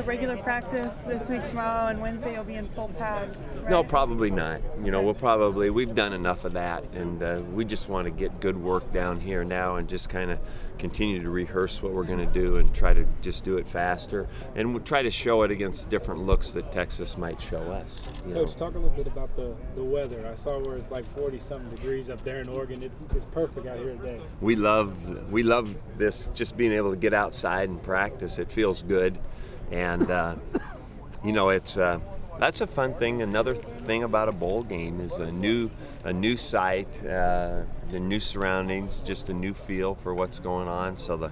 regular practice this week, tomorrow, and Wednesday you'll be in full pads, right? No, probably not. We've done enough of that, and we just want to get good work down here now and just kind of continue to rehearse what we're going to do and try to just do it faster, and we'll try to show it against different looks that Texas might show us. Coach, talk a little bit about the weather. I saw where it's like 40-something degrees up there in Oregon. It's perfect out here today. We love this, just being able to get outside and practice. It feels good, and it's that's a fun thing. Another thing about a bowl game is a new site, the new surroundings, just a new feel for what's going on. So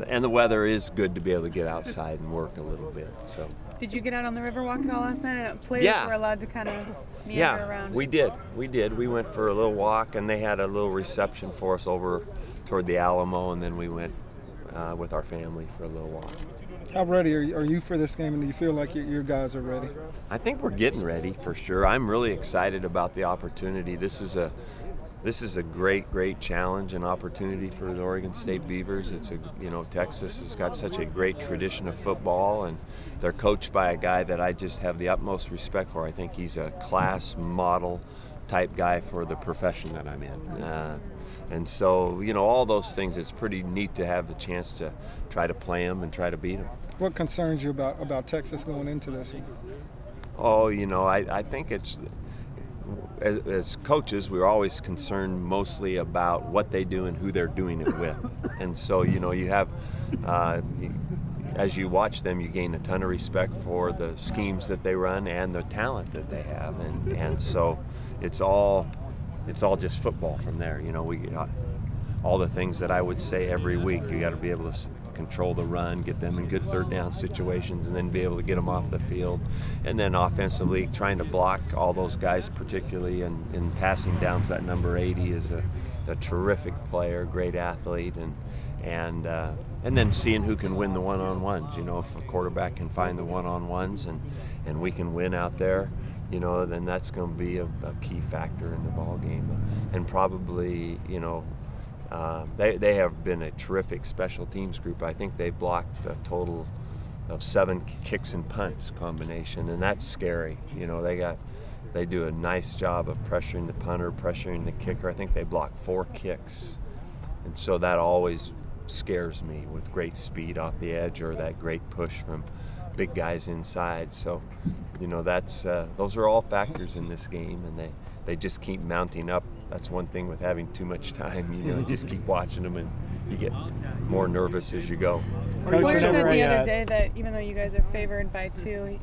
and the weather is good to be able to get outside and work a little bit. So. Did you get out on the Riverwalk at all last night? And players were allowed to kind of meander around. We did. We went for a little walk, and they had a little reception for us over toward the Alamo, and then we went with our family for a little walk. How ready are you for this game, and do you feel like your guys are ready? I think we're getting ready for sure. I'm really excited about the opportunity. This is a great challenge and opportunity for the Oregon State Beavers. Texas has got such a great tradition of football, and they're coached by a guy that I just have the utmost respect for. I think he's a class model type guy for the profession that I'm in. And so, all those things, it's pretty neat to have the chance to try to play them and try to beat them. What concerns you about Texas going into this one? Oh, I think it's, as coaches, we're always concerned mostly about what they do and who they're doing it with. And so, you have, as you watch them, you gain a ton of respect for the schemes that they run and the talent that they have. And so it's all just football from there. We all the things that I would say every week. You got to be able to control the run, get them in good third down situations, and then be able to get them off the field. And then offensively, trying to block all those guys, particularly in passing downs. That number 80 is a terrific player, great athlete, and then seeing who can win the one-on-ones. If a quarterback can find the one-on-ones and we can win out there, then that's going to be a key factor in the ball game. And probably, they have been a terrific special teams group. I think they've blocked a total of 7 kicks and punts combination, and that's scary. They do a nice job of pressuring the punter, pressuring the kicker. I think they block 4 kicks, and so that always scares me with great speed off the edge or that great push from big guys inside. So, those are all factors in this game, and they just keep mounting up. That's one thing with having too much time. You just keep watching them, and you get more nervous as you go. Coach said the other day that even though you guys are favored by 2,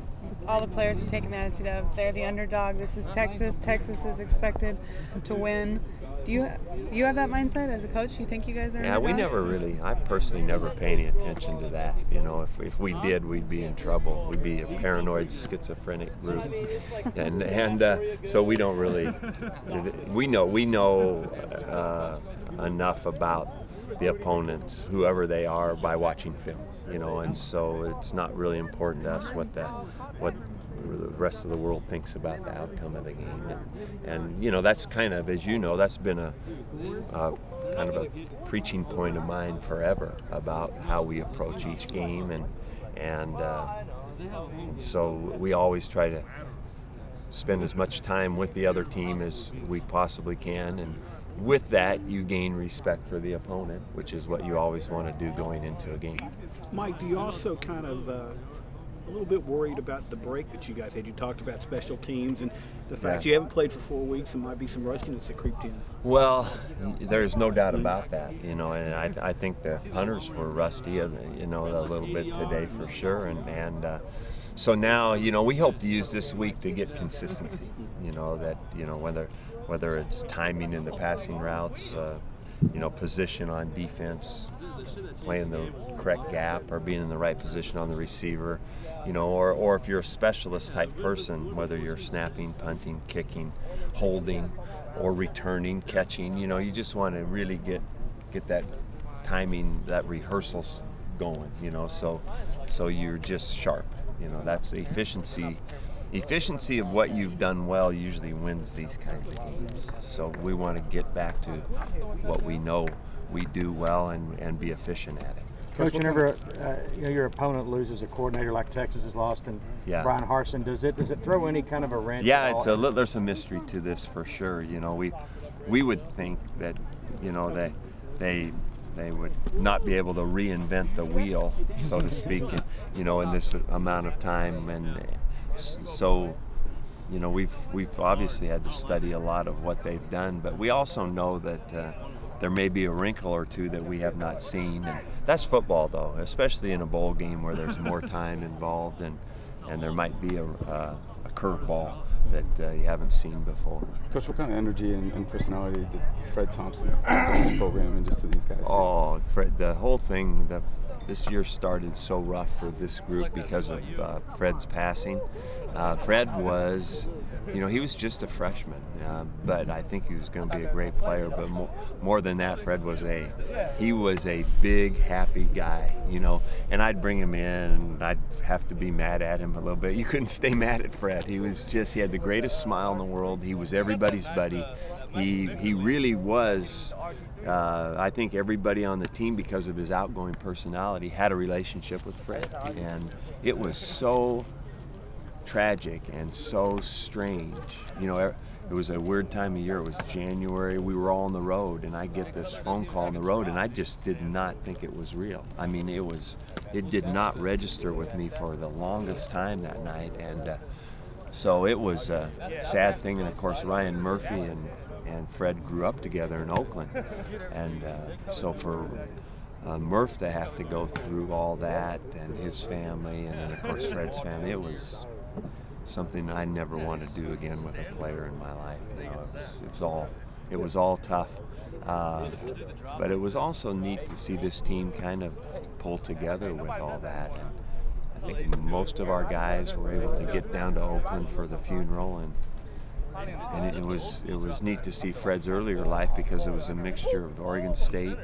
all the players are taking the attitude of they're the underdog. This is Texas. Texas is expected to win. Do you have that mindset as a coach? You think you guys are underdogs? I personally never pay any attention to that. If we did, we'd be in trouble. We'd be a paranoid, schizophrenic group. And so we don't really, we know enough about the opponents, whoever they are, by watching film, and so it's not really important to us what the rest of the world thinks about the outcome of the game. And that's kind of, as that's been a kind of a preaching point of mine forever about how we approach each game, and so we always try to spend as much time with the other team as we possibly can, and with that you gain respect for the opponent, which is what you always want to do going into a game. Mike, do you also kind of a little bit worried about the break that you guys had? You talked about special teams and the fact you haven't played for 4 weeks, and might be some rustiness that creeped in. Well, there's no doubt about that, and I think the punters were rusty, a little bit today for sure, and so now, we hope to use this week to get consistency, whether it's timing in the passing routes, position on defense, playing the correct gap, or being in the right position on the receiver, or if you're a specialist type person, whether you're snapping, punting, kicking, holding, or returning, catching, you just want to really get that timing, that rehearsal going, so you're just sharp. That's the efficiency. Efficiency of what you've done well usually wins these kinds of games. So we want to get back to what we know we do well and be efficient at it. Coach, whenever your opponent loses a coordinator like Texas has lost and Brian Harsin, does it throw any kind of a wrench? Yeah, there's a mystery to this for sure. We would think that they would not be able to reinvent the wheel, so to speak, in this amount of time, and so we've obviously had to study a lot of what they've done, but we also know that there may be a wrinkle or two that we have not seen, and that's football, though, especially in a bowl game where there's more time involved, and there might be a curveball that you haven't seen before. Coach, what kind of energy and personality did Fred Thompson bring to this program and just to these guys? Oh, Fred, the whole thing, this year started so rough for this group because of Fred's passing. Fred was, he was just a freshman, but I think he was going to be a great player. But more than that, Fred was a big, happy guy, and I'd bring him in and I'd have to be mad at him a little bit. You couldn't stay mad at Fred. He had the greatest smile in the world. He was everybody's buddy. He really was. I think everybody on the team, because of his outgoing personality, had a relationship with Fred, and it was so tragic and so strange. It was a weird time of year. It was January. We were all on the road, and I get this phone call on the road, and I just did not think it was real. I mean, it did not register with me for the longest time that night, and so it was a sad thing. And of course, Ryan Murphy and Fred grew up together in Oakland, and so for Murph to have to go through all that and his family, and then of course Fred's family, it was something I never want to do again with a player in my life. It was all tough, but it was also neat to see this team kind of pull together with all that. And I think most of our guys were able to get down to Oakland for the funeral, and it was neat to see Fred's earlier life, because it was a mixture of Oregon State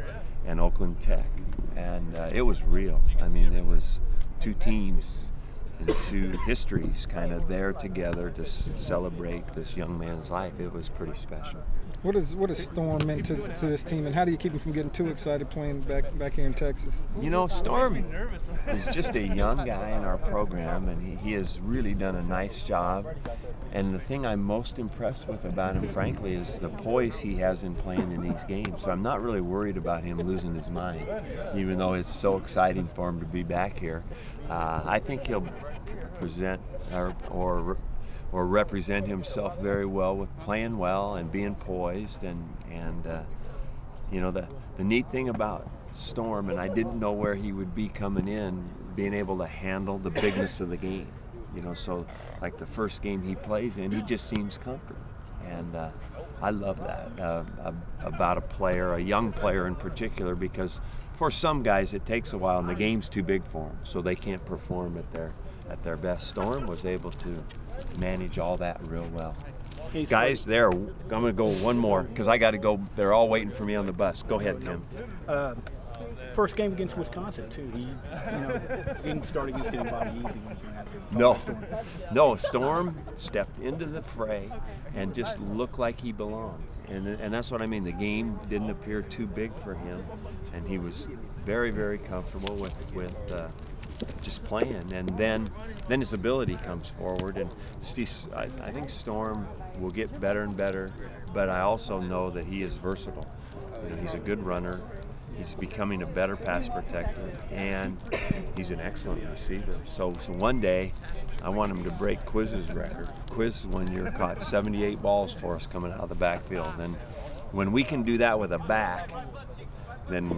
and Oakland Tech, and it was real. I mean, it was two teams and two histories kind of there together to celebrate this young man's life. It was pretty special. What does Storm meant to this team, and how do you keep him from getting too excited playing back here in Texas? Storm is just a young guy in our program, and he has really done a nice job. And the thing I'm most impressed with about him, frankly, is the poise he has in playing in these games. So I'm not really worried about him losing his mind, even though it's so exciting for him to be back here. I think he'll present or represent himself very well with playing well and being poised, and the neat thing about Storm, and I didn't know where he would be coming in, being able to handle the bigness of the game. So like the first game he plays in, he just seems comfortable, and I love that about a player, a young player in particular, because for some guys it takes a while and the game's too big for them, so they can't perform at their best. Storm was able to manage all that real well. Guys, I'm going to go one more because I got to go. They're all waiting for me on the bus. Go ahead, Tim. First game against Wisconsin too. He didn't start against anybody easy. No. Storm stepped into the fray and just looked like he belonged, and that's what I mean. The game didn't appear too big for him, and he was very, very comfortable with just playing, and then his ability comes forward, and I think Storm will get better and better, but I also know that he is versatile. He's a good runner. He's becoming a better pass protector, and he's an excellent receiver. So one day, I want him to break Quiz's record. Quiz, one year, caught 78 balls for us coming out of the backfield. And when we can do that with a back, then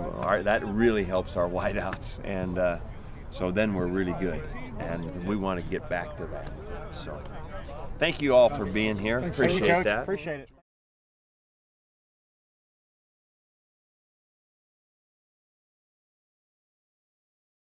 that really helps our wideouts. And so then we're really good, and we want to get back to that. So thank you all for being here. Appreciate that. Appreciate it.